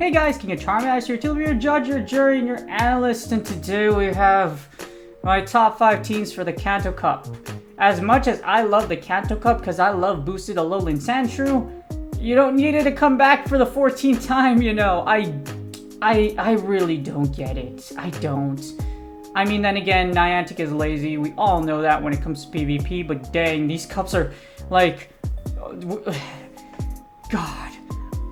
Hey guys, King of Charmass here to be your judge, your jury, and your analyst, and today we have my top 5 teams for the Kanto Cup. As much as I love the Kanto Cup because I love boosted Alolan Sandshrew, you don't need it to come back for the 14th time, you know. I really don't get it. I don't. I mean, then again, Niantic is lazy. We all know that when it comes to PvP, but dang, these cups are like... God.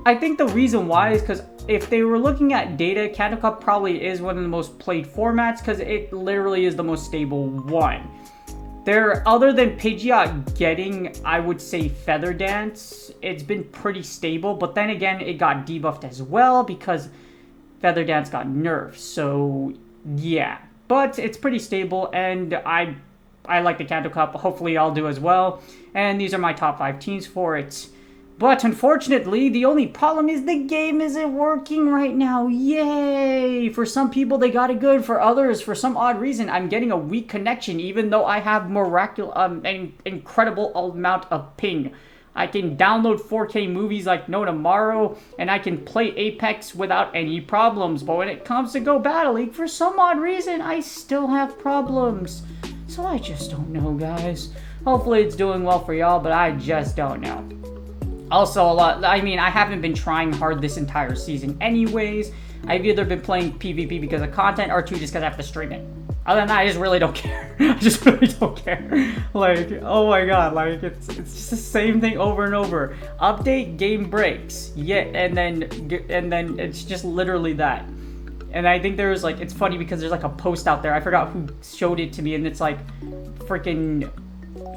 I think the reason why is because if they were looking at data, Kanto Cup probably is one of the most played formats because it literally is the most stable one. Other than Pidgeot getting, I would say, Feather Dance, it's been pretty stable, but then again, it got debuffed as well because Feather Dance got nerfed, so yeah. But it's pretty stable, and I like the Kanto Cup. Hopefully I'll do as well, and these are my top 5 teams for it. But unfortunately, the only problem is the game isn't working right now. Yay! For some people, they got it good. For others, for some odd reason, I'm getting a weak connection, even though I have an incredible amount of ping. I can download 4K movies like no tomorrow, and I can play Apex without any problems. But when it comes to Go Battle League, for some odd reason, I still have problems. So I just don't know, guys. Hopefully it's doing well for y'all, but I just don't know. Also, I haven't been trying hard this entire season anyways. I've either been playing PvP because of content or 2 just because I have to stream it. Other than that, I just really don't care. I just really don't care. Like, oh my god, like, it's just the same thing over and over. Update, game breaks. Yeah, and then it's just literally that. And I think there's, like, it's funny because there's, like, a post out there. I forgot who showed it to me, and it's, like, freaking...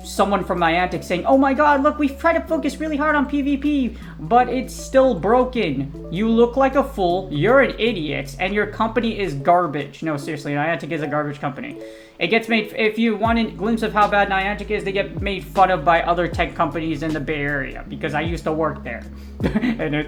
someone from Niantic saying, oh my god, look, we've tried to focus really hard on PvP, but it's still broken. You look like a fool, you're an idiot, and your company is garbage. No, seriously, Niantic is a garbage company. It gets made, if you want a glimpse of how bad Niantic is, they get made fun of by other tech companies in the Bay Area, because I used to work there. And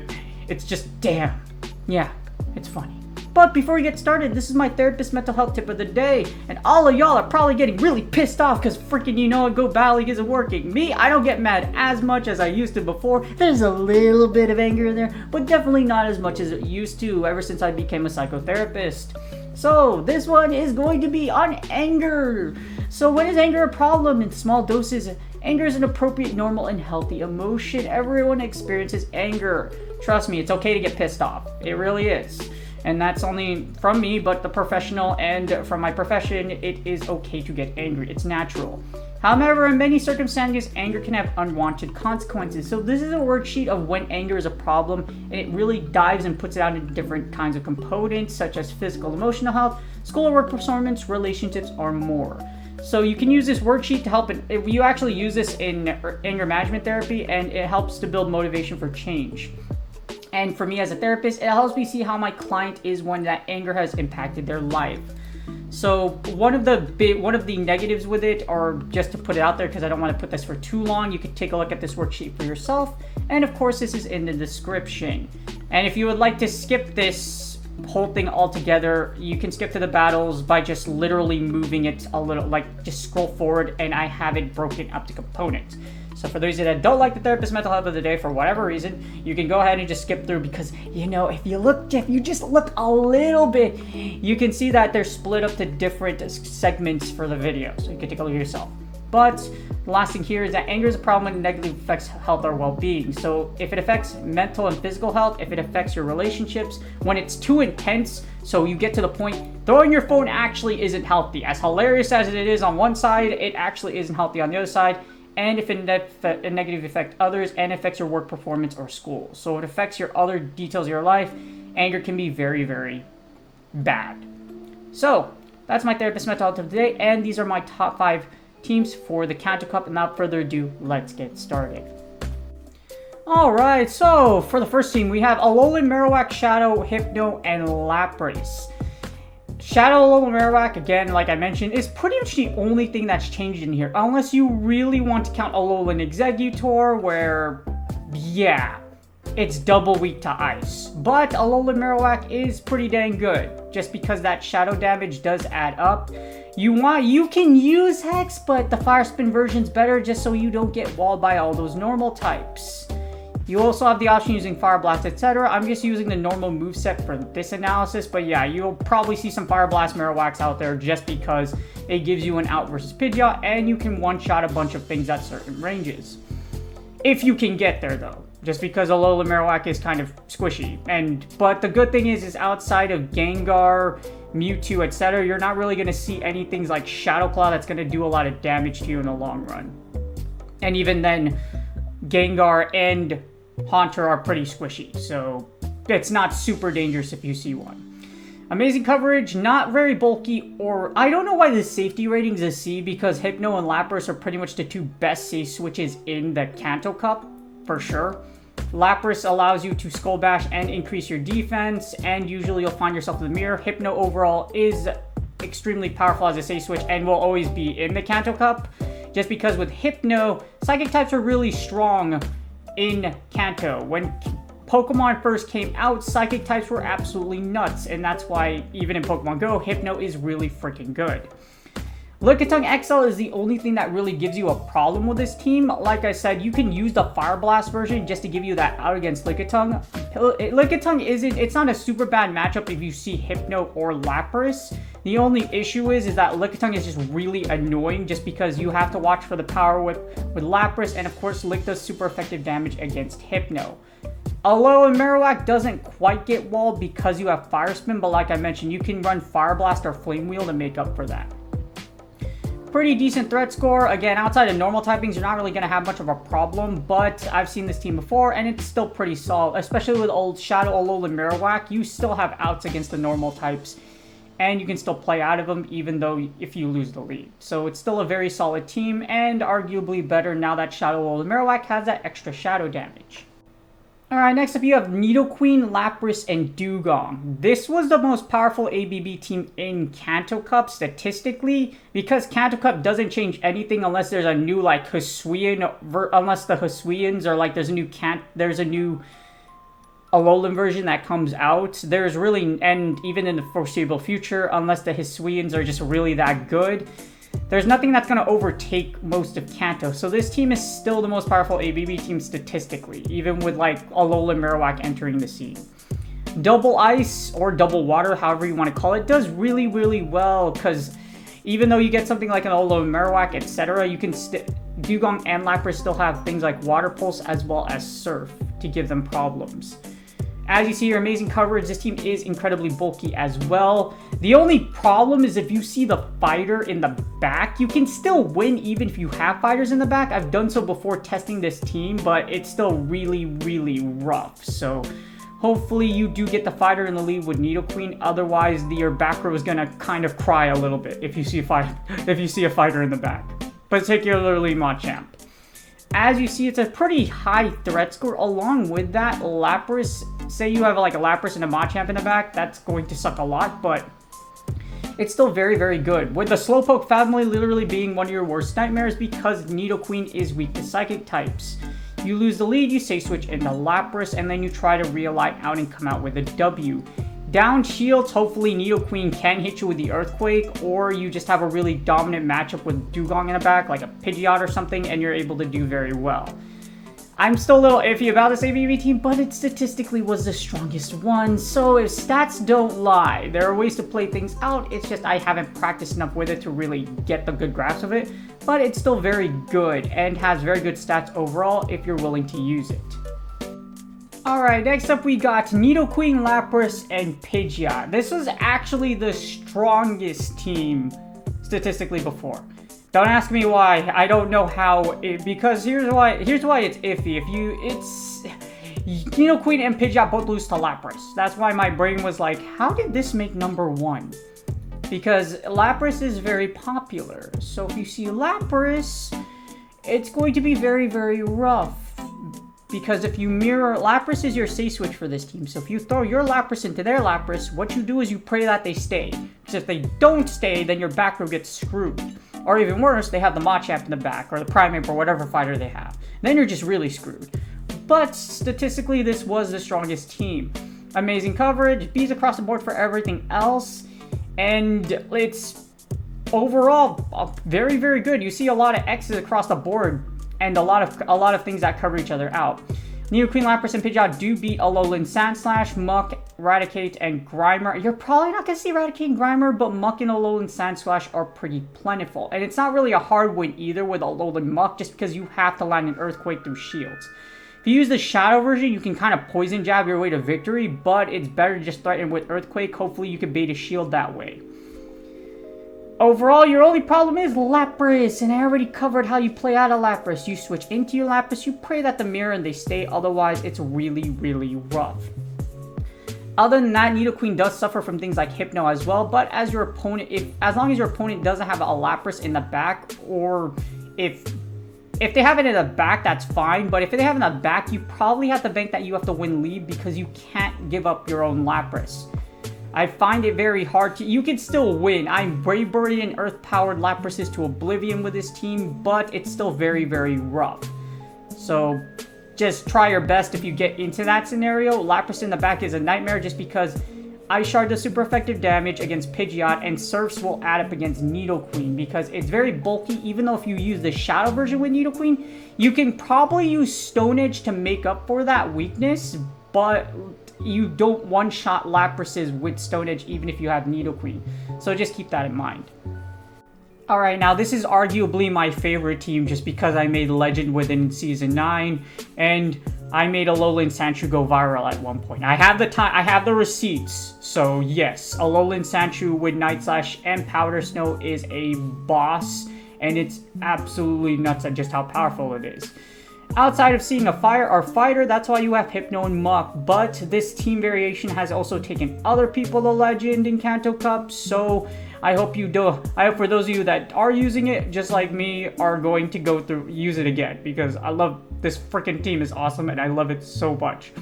it's just, damn. Yeah, it's funny. But before we get started, this is my therapist mental health tip of the day. And all of y'all are probably getting really pissed off because freaking you know Go Battle League isn't working. Me, I don't get mad as much as I used to before. There's a little bit of anger in there, but definitely not as much as it used to ever since I became a psychotherapist. So this one is going to be on anger. So when is anger a problem? In small doses, anger is an appropriate, normal, and healthy emotion. Everyone experiences anger. Trust me, it's okay to get pissed off. It really is. And that's only from me, but the professional and from my profession, it is okay to get angry. It's natural. However, in many circumstances, anger can have unwanted consequences. So this is a worksheet of when anger is a problem, and it really dives and puts it out into different kinds of components, such as physical, emotional health, school or work performance, relationships, or more. So you can use this worksheet to help you actually use this in anger management therapy, and it helps to build motivation for change. And for me as a therapist, it helps me see how my client is when that anger has impacted their life. So one of the negatives with it, or just to put it out there because I don't want to put this for too long, you can take a look at this worksheet for yourself. And of course, this is in the description. And if you would like to skip this whole thing altogether, you can skip to the battles by just literally moving it a little, like just scroll forward, and I have it broken up to components. So for those of you that don't like the therapist mental health of the day for whatever reason, you can go ahead and just skip through because, you know, if you just look a little bit, you can see that they're split up to different segments for the video. So you can take a look at yourself. But the last thing here is that anger is a problem when it negatively affects health or well-being. So if it affects mental and physical health, if it affects your relationships, when it's too intense, so you get to the point, throwing your phone actually isn't healthy. As hilarious as it is on one side, it actually isn't healthy on the other side. And if it negatively affects others and affects your work performance or school. So it affects your other details of your life. Anger can be very, very bad. So that's my therapist mental health of the day, and these are my top 5 teams for the Kanto Cup. And without further ado, let's get started. Alright, so for the first team, we have Alolan, Marowak, Shadow, Hypno, and Lapras. Shadow Alolan Marowak, again, like I mentioned, is pretty much the only thing that's changed in here. Unless you really want to count Alolan Exeggutor, where, yeah, it's double weak to ice. But Alolan Marowak is pretty dang good, just because that shadow damage does add up. You can use Hex, but the Fire Spin version's better just so you don't get walled by all those normal types. You also have the option using Fire Blast, etc. I'm just using the normal moveset for this analysis, but yeah, you'll probably see some Fire Blast Marowaks out there just because it gives you an out versus Pidgeot, and you can one-shot a bunch of things at certain ranges. If you can get there, though, just because Alola Marowak is kind of squishy. But the good thing is outside of Gengar, Mewtwo, etc., you're not really going to see anything like Shadow Claw that's going to do a lot of damage to you in the long run. And even then, Gengar and Haunter are pretty squishy, so it's not super dangerous if you see one. Amazing coverage, not very bulky, or I don't know why the safety rating's a C, because Hypno and Lapras are pretty much the two best safe switches in the Kanto Cup, for sure. Lapras allows you to Skull Bash and increase your defense, and usually you'll find yourself in the mirror. Hypno overall is extremely powerful as a safe switch and will always be in the Kanto Cup, just because with Hypno, Psychic types are really strong in Kanto. When Pokemon first came out, Psychic types were absolutely nuts, and that's why even in Pokemon Go, Hypno is really freaking good. Lickitung XL is the only thing that really gives you a problem with this team. Like I said, you can use the Fire Blast version just to give you that out against Lickitung. Lickitung it's not a super bad matchup if you see Hypno or Lapras. The only issue is that Lickitung is just really annoying just because you have to watch for the Power Whip with Lapras, and of course Lick does super effective damage against Hypno. Alola Marowak doesn't quite get walled because you have Fire Spin, but like I mentioned, you can run Fire Blast or Flame Wheel to make up for that. Pretty decent threat score. Again, outside of normal typings, you're not really going to have much of a problem, but I've seen this team before, and it's still pretty solid, especially with old Shadow Alola Marowak. You still have outs against the normal types, and you can still play out of them even though if you lose the lead. So it's still a very solid team, and arguably better now that Shadow Alola Marowak has that extra shadow damage. Alright, next up you have Nidoqueen, Lapras, and Dewgong. This was the most powerful ABB team in Kanto Cup statistically, because Kanto Cup doesn't change anything unless there's a new like Hisuian, unless the Hisuians are like there's a new Alolan version that comes out. There's really, and even in the foreseeable future, unless the Hisuians are just really that good, there's nothing that's going to overtake most of Kanto. So this team is still the most powerful ABB team statistically, even with like Alola Marowak entering the scene. Double Ice or Double Water, however you want to call it, does really, really well because even though you get something like an Alola Marowak, etc., you can Dewgong and Lapras still have things like Water Pulse as well as Surf to give them problems. As you see your amazing coverage, this team is incredibly bulky as well. The only problem is if you see the fighter in the back, you can still win even if you have fighters in the back. I've done so before testing this team, but it's still really, really rough. So hopefully you do get the fighter in the lead with Nidoqueen. Otherwise, your back row is going to kind of cry a little bit if you see a fighter in the back, particularly Machamp. As you see, it's a pretty high threat score. Along with that, Lapras, say you have like a Lapras and a Machamp in the back, that's going to suck a lot, but it's still very, very good. With the Slowpoke family literally being one of your worst nightmares because Nidoqueen is weak to Psychic types. You lose the lead, you safe switch into Lapras, and then you try to realign out and come out with a W. Down shields, hopefully Nidoqueen can hit you with the Earthquake, or you just have a really dominant matchup with Dewgong in the back, like a Pidgeot or something, and you're able to do very well. I'm still a little iffy about this ABB team, but it statistically was the strongest one, so if stats don't lie, there are ways to play things out. It's just I haven't practiced enough with it to really get the good grasp of it, but it's still very good and has very good stats overall if you're willing to use it. Alright, next up we got Nidoqueen, Lapras, and Pidgeot. This was actually the strongest team statistically before. Don't ask me why. I don't know how. Because here's why it's iffy. Nidoqueen and Pidgeot both lose to Lapras. That's why my brain was like, how did this make number one? Because Lapras is very popular. So if you see Lapras, it's going to be very, very rough. Because if you mirror, Lapras is your safe switch for this team. So if you throw your Lapras into their Lapras, what you do is you pray that they stay. Because if they don't stay, then your back row gets screwed. Or even worse, they have the Machamp in the back, or the Primeape, or whatever fighter they have. Then you're just really screwed. But statistically, this was the strongest team. Amazing coverage, Bs across the board for everything else. And it's overall very, very good. You see a lot of X's across the board. And a lot of things that cover each other out. Nidoqueen, Lapras, and Pidgeot do beat Alolan Sandslash, Muck, Raticate, and Grimer. You're probably not going to see Raticate and Grimer, but Muck and Alolan Sandslash are pretty plentiful. And it's not really a hard win either with Alolan Muck, just because you have to land an Earthquake through shields. If you use the Shadow version, you can kind of Poison Jab your way to victory, but it's better to just threaten with Earthquake. Hopefully you can bait a shield that way. Overall, your only problem is Lapras, and I already covered how you play out of Lapras. You switch into your Lapras, you pray that the mirror and they stay, otherwise it's really, really rough. Other than that, Nidoqueen does suffer from things like Hypno as well, but as your opponent, as long as your opponent doesn't have a Lapras in the back, or if they have it in the back, that's fine, but if they have it in the back, you probably have to bank that you have to win lead because you can't give up your own Lapras. I find it very hard to... You can still win. I'm Braveberry and Earth-powered Laprases to oblivion with this team, but it's still very, very rough. So, just try your best if you get into that scenario. Lapras in the back is a nightmare just because Ice Shard does super effective damage against Pidgeot, and Surfs will add up against Nidoqueen because it's very bulky. Even though if you use the Shadow version with Nidoqueen, you can probably use Stone Edge to make up for that weakness, but you don't one-shot Laprases with Stone Edge even if you have Nidoqueen. So just keep that in mind. Alright, now this is arguably my favorite team just because I made Legend within Season 9, and I made Alolan Sandshrew go viral at one point. I have the receipts, so yes, Alolan Sandshrew with Night Slash and Powder Snow is a boss, and it's absolutely nuts at just how powerful it is. Outside of seeing a fire or fighter, that's why you have Hypno and Muck, but this team variation has also taken other people to Legend in Kanto Cup, so I hope for those of you that are using it, just like me, are going to use it again, because I love this freaking team. Is awesome, and I love it so much.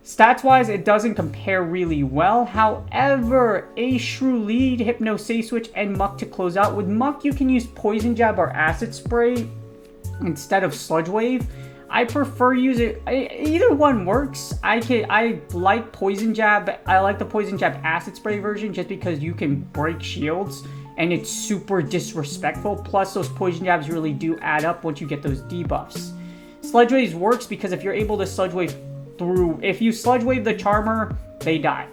Stats-wise, it doesn't compare really well. However, a Shrew lead, Hypno, Safe Switch, and Muck to close out. With Muck, you can use Poison Jab or Acid Spray instead of Sludge Wave. I prefer either one works. I like Poison Jab. I like the Poison Jab Acid Spray version just because you can break shields and it's super disrespectful. Plus those Poison Jabs really do add up once you get those debuffs. Sludge Waves works because if you're able to Sludge Wave through, if you Sludge Wave the Charmer, they die.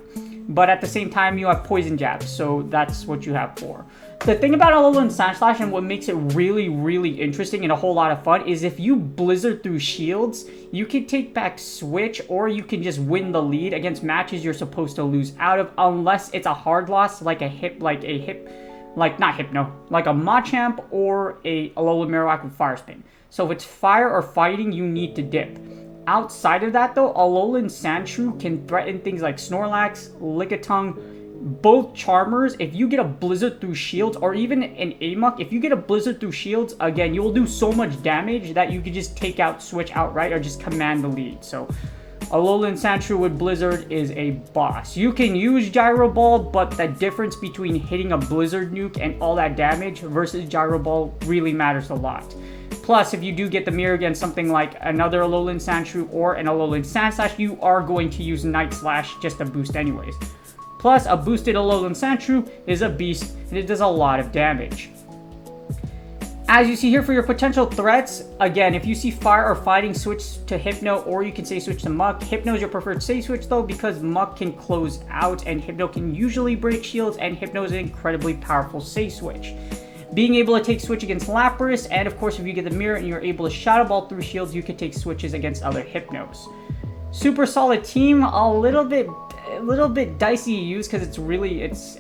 But at the same time, you have Poison Jabs, so that's what you have for. The thing about Alolan Sandslash and what makes it really, really interesting and a whole lot of fun is if you Blizzard through shields, you can take back Switch, or you can just win the lead against matches you're supposed to lose out of, unless it's a hard loss like a Machamp or a Alolan Marowak with Fire Spin. So if it's fire or fighting, you need to dip. Outside of that though, Alolan Sandshrew can threaten things like Snorlax, Lickitung, both Charmers. If you get a Blizzard through shields, or even an Amok, if you get a Blizzard through shields, again, you will do so much damage that you could just take out Switch outright or just command the lead. So Alolan Sandshrew with Blizzard is a boss. You can use Gyro Ball, but the difference between hitting a Blizzard nuke and all that damage versus Gyro Ball really matters a lot. Plus, if you do get the mirror against something like another Alolan Sandshrew or an Alolan Sandslash, you are going to use Night Slash just to boost anyways. Plus, a boosted Alolan Sandshrew is a beast, and it does a lot of damage. As you see here for your potential threats, again, if you see fire or fighting, switch to Hypno, or you can say switch to Muck. Hypno is your preferred safe switch though, because Muck can close out, and Hypno can usually break shields, and Hypno is an incredibly powerful safe switch. Being able to take switch against Lapras, and of course if you get the mirror and you're able to Shadow Ball through shields, you can take switches against other Hypnos. Super solid team, a little bit dicey to use because it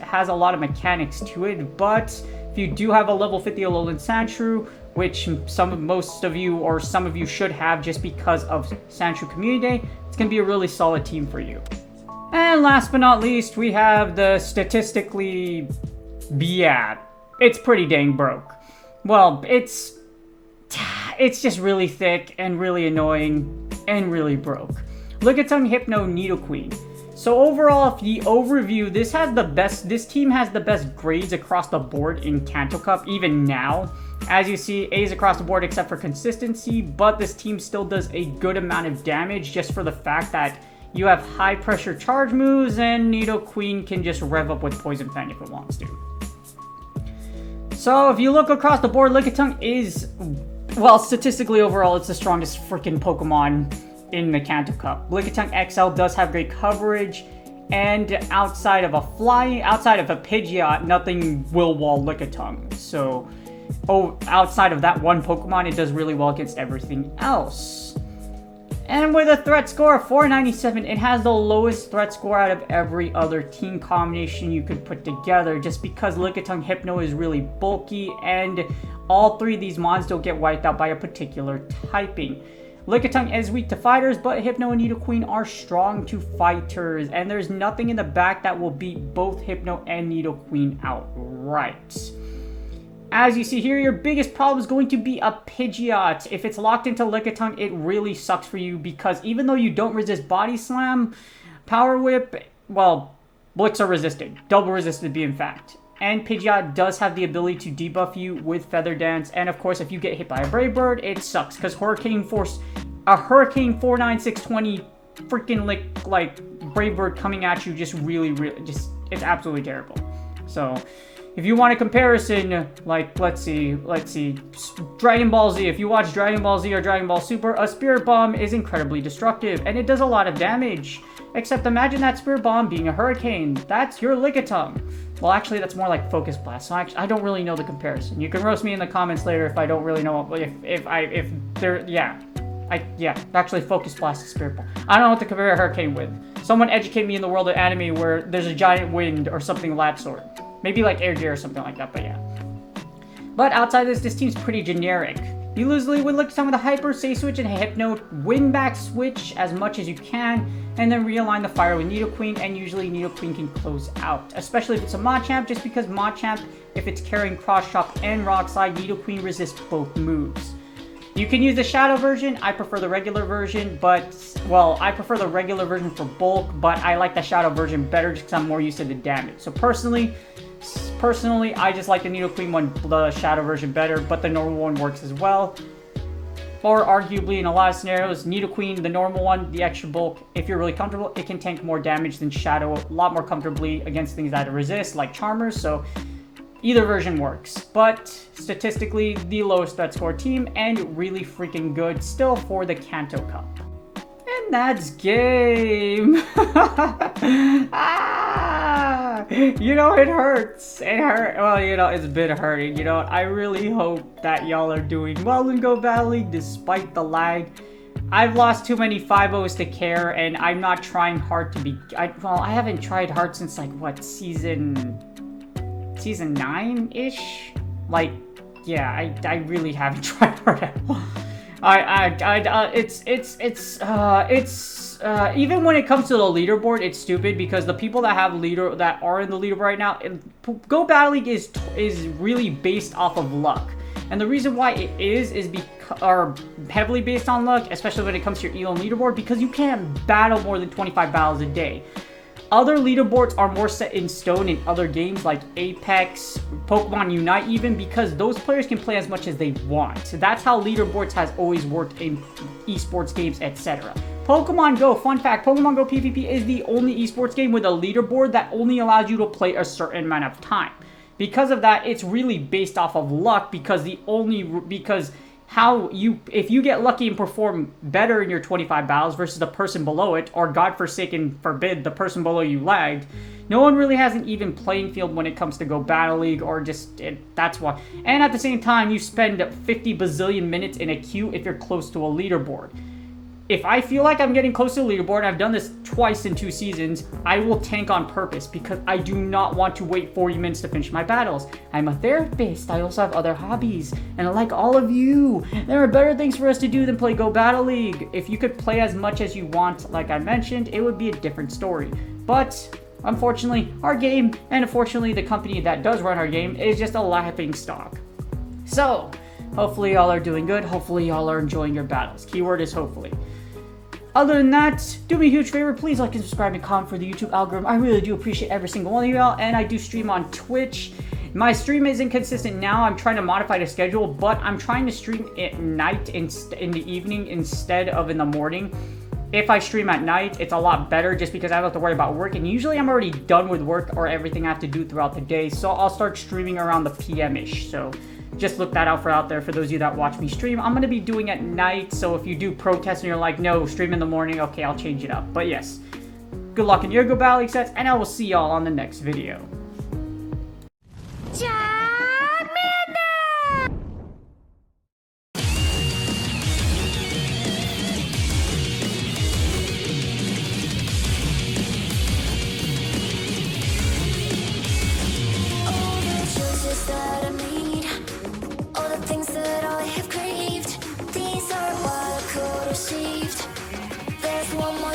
has a lot of mechanics to it, but if you do have a level 50 Alolan Sandshrew, which some of you should have just because of Sandshrew Community Day, it's going to be a really solid team for you. And last but not least, we have the statistically, it's pretty dang broke. Well, it's just really thick and really annoying and really broke. Look at some Hypno Nidoqueen. So overall, if the overview, this team has the best grades across the board in Kanto Cup, even now. As you see, A's across the board except for consistency, but this team still does a good amount of damage just for the fact that you have high pressure charge moves, and Nidoqueen can just rev up with Poison Fang if it wants to. So if you look across the board, Lickitung is, well, statistically overall, it's the strongest freaking Pokemon in the Kanto Cup. Lickitung XL does have great coverage, and outside of a Pidgeot, nothing will wall Lickitung. So, outside of that one Pokemon, it does really well against everything else. And with a threat score of 497, it has the lowest threat score out of every other team combination you could put together, just because Lickitung Hypno is really bulky, and all three of these mons don't get wiped out by a particular typing. Lickitung is weak to fighters, but Hypno and Nidoqueen are strong to fighters, and there's nothing in the back that will beat both Hypno and Nidoqueen outright. As you see here, your biggest problem is going to be a Pidgeot. If it's locked into Lickitung, it really sucks for you, because even though you don't resist Body Slam, Power Whip, well, Blitz are resisted. Double resisted to be in fact. And Pidgeot does have the ability to debuff you with Feather Dance, and of course, if you get hit by a Brave Bird, it sucks, because Hurricane 49620 freaking like Brave Bird coming at you just really, it's absolutely terrible. So, if you want a comparison, like, let's see, Dragon Ball Z. If you watch Dragon Ball Z or Dragon Ball Super, a Spirit Bomb is incredibly destructive, and it does a lot of damage. Except imagine that Spirit Bomb being a Hurricane. That's your Lickitung. Well, actually, that's more like Focus Blast, so I don't really know the comparison. You can roast me in the comments later if I don't really know, actually Focus Blast is Spirit Bomb. I don't know what to compare a Hurricane with. Someone educate me in the world of anime where there's a giant wind or something of that sort. Maybe like Air Gear or something like that, but yeah. But outside this team's pretty generic. You lose the lead with Lickitung with a Hyper, Safe Switch, and a Hypno. Win back switch as much as you can, and then realign the fire with Nidoqueen, and usually Nidoqueen can close out. Especially if it's a Machamp, just because Machamp, if it's carrying Cross Chop and Rock Slide, Nidoqueen resists both moves. You can use the Shadow version. I prefer the regular version, I prefer the regular version for bulk, but I like the Shadow version better just because I'm more used to the damage. So personally, I just like the Nidoqueen one, the Shadow version better, but the normal one works as well. Or arguably, in a lot of scenarios, Nidoqueen, the normal one, the extra bulk, if you're really comfortable, it can tank more damage than Shadow a lot more comfortably against things that resist, like Charmers, so either version works. But statistically, the lowest threat score team, and really freaking good still for the Kanto Cup. And that's game. It hurts. It hurt. Well, it's been hurting. I really hope that y'all are doing well in Go Battle League despite the lag. I've lost too many 5-0s to care, and I'm not trying hard to be... I haven't tried hard since, season 9-ish? I really haven't tried hard at all. Even when it comes to the leaderboard, it's stupid because the people that are in the leaderboard right now, Go Battle League is really based off of luck. And the reason why it is heavily based on luck, especially when it comes to your ELO leaderboard, because you can't battle more than 25 battles a day. Other leaderboards are more set in stone in other games like Apex, Pokemon Unite even, because those players can play as much as they want. So that's how leaderboards has always worked in esports games, etc. Pokemon Go, fun fact, Pokemon Go PvP is the only esports game with a leaderboard that only allows you to play a certain amount of time. Because of that, it's really based off of luck, if you get lucky and perform better in your 25 battles versus the person below it, or God forsaken forbid, the person below you lagged, no one really has an even playing field when it comes to Go Battle League, that's why. And at the same time, you spend 50 bazillion minutes in a queue if you're close to a leaderboard. If I feel like I'm getting close to the leaderboard, and I've done this twice in 2 seasons, I will tank on purpose because I do not want to wait 40 minutes to finish my battles. I'm a therapist. I also have other hobbies. And like all of you, there are better things for us to do than play Go Battle League. If you could play as much as you want, like I mentioned, it would be a different story. But unfortunately, our game, and unfortunately the company that does run our game, is just a laughing stock. So, hopefully y'all are doing good. Hopefully y'all are enjoying your battles. Keyword is hopefully. Other than that, do me a huge favor, please like and subscribe and comment for the YouTube algorithm. I really do appreciate every single one of y'all, and I do stream on Twitch. My stream isn't consistent now. I'm trying to modify the schedule, but I'm trying to stream at night in the evening instead of in the morning. If I stream at night, it's a lot better just because I don't have to worry about work, and usually I'm already done with work or everything I have to do throughout the day, so I'll start streaming around the PM-ish. So just look that out there for those of you that watch me stream. I'm going to be doing at night, so if you do protest and you're like, no, stream in the morning, okay, I'll change it up. But yes, good luck in your Go Battle League sets, and I will see y'all on the next video.